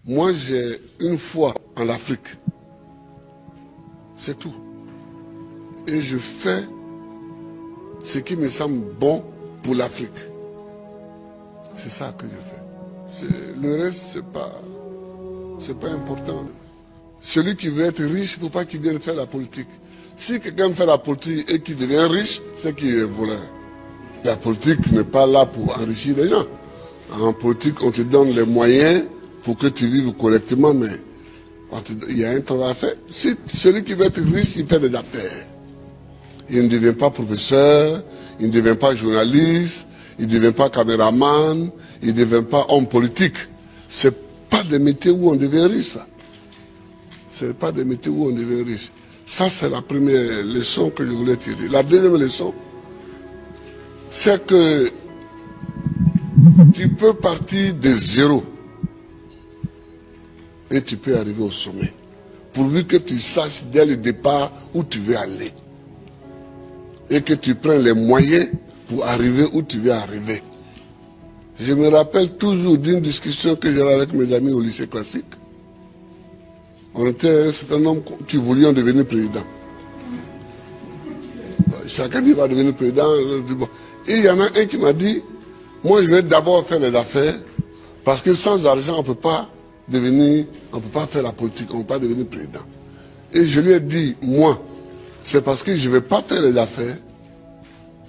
Moi, j'ai une foi en l'Afrique. C'est tout. Et je fais ce qui me semble bon pour l'Afrique. C'est ça que je fais. Le reste, c'est pas important. Celui qui veut être riche, il ne faut pas qu'il vienne faire la politique. Si quelqu'un fait la politique et qu'il devient riche, c'est qu'il est voleur. La politique n'est pas là pour enrichir les gens. En politique, on te donne les moyens pour que tu vives correctement, mais il y a un travail à faire. Si celui qui veut être riche, il fait des affaires. Il ne devient pas professeur, il ne devient pas journaliste, il ne devient pas caméraman, il ne devient pas homme politique. Ce n'est pas des métiers où on devient riche, ça. Ce n'est pas des métiers où on devient riche. Ça, c'est la première leçon que je voulais tirer. La deuxième leçon, c'est que tu peux partir de zéro et tu peux arriver au sommet. Pourvu que tu saches dès le départ où tu veux aller. Et que tu prennes les moyens pour arriver où tu veux arriver. Je me rappelle toujours d'une discussion que j'avais avec mes amis au lycée classique. On était un certain nombre qui voulions devenir président. Chacun dit va devenir président. Et il y en a un qui m'a dit, moi je vais d'abord faire les affaires, parce que sans argent on ne peut pas faire la politique, on ne peut pas devenir président. Et je lui ai dit, moi, c'est parce que je ne vais pas faire les affaires,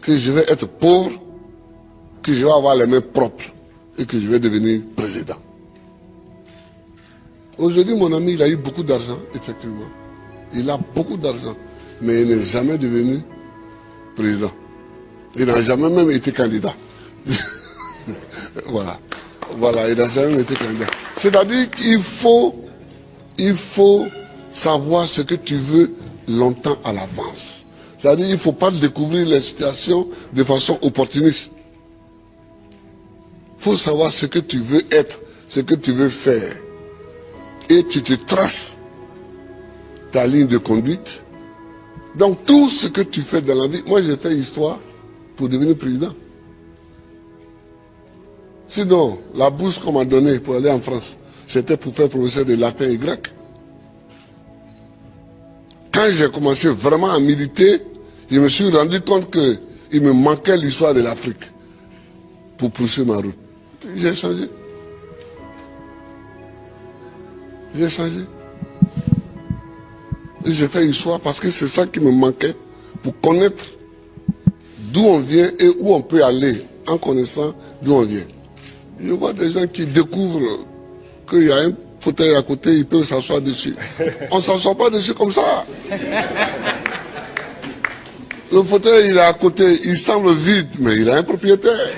que je vais être pauvre, que je vais avoir les mains propres et que je vais devenir président. Aujourd'hui, mon ami, il a eu beaucoup d'argent, effectivement. Il a beaucoup d'argent, mais il n'est jamais devenu président. Il n'a jamais même été candidat. Voilà, il n'a jamais été candidat. C'est-à-dire qu'il faut savoir ce que tu veux longtemps à l'avance. C'est-à-dire qu'il ne faut pas découvrir les situations de façon opportuniste. Il faut savoir ce que tu veux être, ce que tu veux faire. Et tu te traces ta ligne de conduite. Donc tout ce que tu fais dans la vie, moi j'ai fait histoire pour devenir président. Sinon, la bourse qu'on m'a donnée pour aller en France, c'était pour faire professeur de latin et grec. Quand j'ai commencé vraiment à militer, je me suis rendu compte qu'il me manquait l'histoire de l'Afrique pour poursuivre ma route. J'ai changé. J'ai changé. Et j'ai fait histoire parce que c'est ça qui me manquait pour connaître d'où on vient et où on peut aller en connaissant d'où on vient. Je vois des gens qui découvrent qu'il y a un fauteuil à côté, ils peuvent s'asseoir dessus. On ne s'assoit pas dessus comme ça. Le fauteuil, il est à côté, il semble vide, mais il a un propriétaire.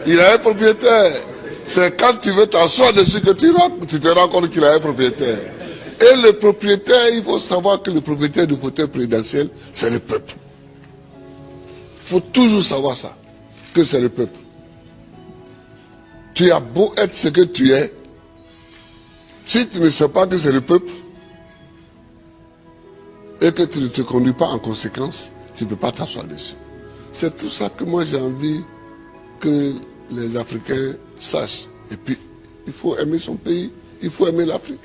Il a un propriétaire. C'est quand tu veux t'asseoir dessus que tu te rends compte qu'il a un propriétaire. Et le propriétaire, il faut savoir que le propriétaire du fauteuil présidentiel, c'est le peuple. Il faut toujours savoir ça, que c'est le peuple. Tu as beau être ce que tu es, si tu ne sais pas que c'est le peuple, et que tu ne te conduis pas en conséquence, tu ne peux pas t'asseoir dessus. C'est tout ça que moi j'ai envie que les Africains sachent. Et puis, il faut aimer son pays, il faut aimer l'Afrique.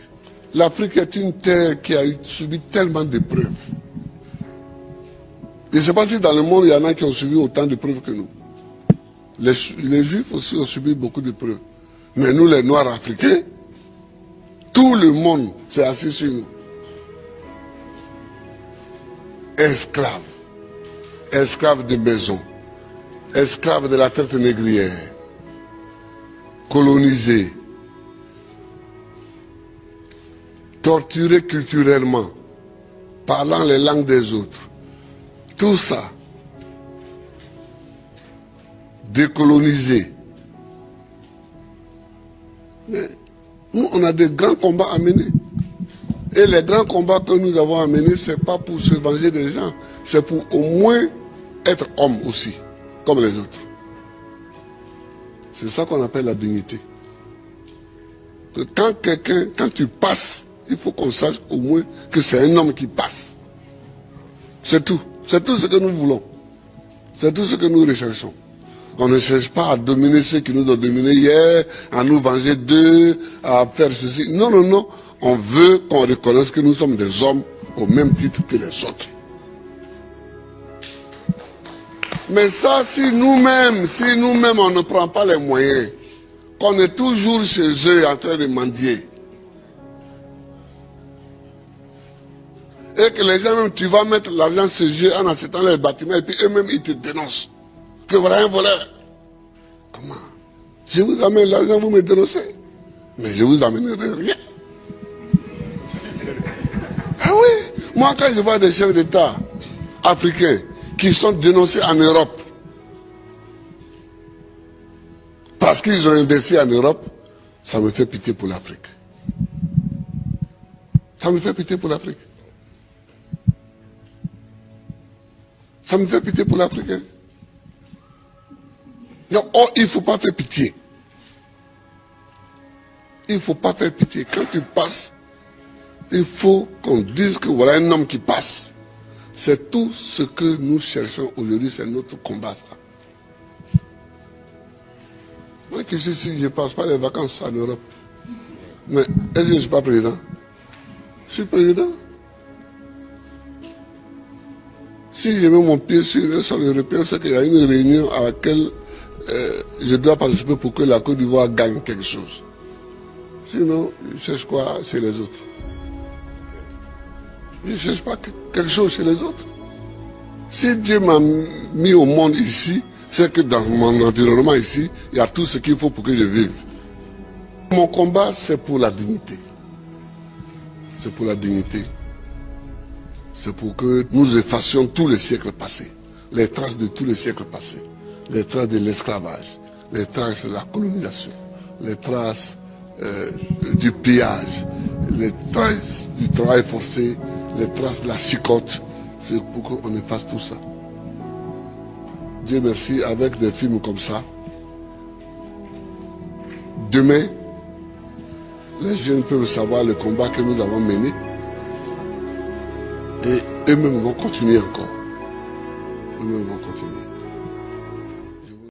L'Afrique est une terre qui a subi tellement d'épreuves. Je ne sais pas si dans le monde, il y en a qui ont subi autant d'épreuves que nous. Les Juifs aussi ont subi beaucoup d'épreuves. Mais nous, les Noirs africains, tout le monde s'est assis sur nous. Esclaves. Esclaves de maison. Esclaves de la traite négrière. Colonisés. Torturés culturellement. Parlant les langues des autres. Tout ça. Décolonisés. Mais nous, on a des grands combats à mener. Et les grands combats que nous avons à mener, ce n'est pas pour se venger des gens. C'est pour au moins être homme aussi, comme les autres. C'est ça qu'on appelle la dignité. Que quand tu passes, il faut qu'on sache au moins que c'est un homme qui passe. C'est tout. C'est tout ce que nous voulons. C'est tout ce que nous recherchons. On ne cherche pas à dominer ceux qui nous ont dominés hier, à nous venger d'eux, à faire ceci. Non, non, non. On veut qu'on reconnaisse que nous sommes des hommes au même titre que les autres. Mais ça, si nous-mêmes on ne prend pas les moyens, qu'on est toujours chez eux en train de mendier, et que les gens même, tu vas mettre l'argent chez eux en achetant les bâtiments, et puis eux-mêmes, ils te dénoncent. Que voilà un voleur. Comment? Je vous amène l'argent, vous me dénoncez. Mais je vous amènerai rien. Ah oui, moi quand je vois des chefs d'État africains qui sont dénoncés en Europe, parce qu'ils ont investi en Europe, ça me fait pitié pour l'Afrique. Ça me fait pitié pour l'Afrique. Ça me fait pitié pour l'Afrique. Hein? Non, oh, il ne faut pas faire pitié. Il ne faut pas faire pitié. Quand tu passes, il faut qu'on dise que voilà un homme qui passe. C'est tout ce que nous cherchons aujourd'hui, c'est notre combat. Ça. Moi qui suis ici, je ne passe pas les vacances en Europe. Mais est-ce que je ne suis pas président? Je suis président. Si je mets mon pied sur un sol européen, c'est qu'il y a une réunion à laquelle je dois participer pour que la Côte d'Ivoire gagne quelque chose. Sinon, je cherche quoi chez les autres? Je ne cherche pas quelque chose chez les autres. Si Dieu m'a mis au monde ici, c'est que dans mon environnement ici, il y a tout ce qu'il faut pour que je vive. Mon combat, c'est pour la dignité. C'est pour la dignité. C'est pour que nous effacions tous les siècles passés, les traces de tous les siècles passés, les traces de l'esclavage, les traces de la colonisation, les traces du pillage, les traces du travail forcé, les traces de la chicote. C'est pour qu'on efface tout ça. Dieu merci, avec des films comme ça, demain, les jeunes peuvent savoir le combat que nous avons mené et eux-mêmes vont continuer encore. Eux-mêmes vont continuer.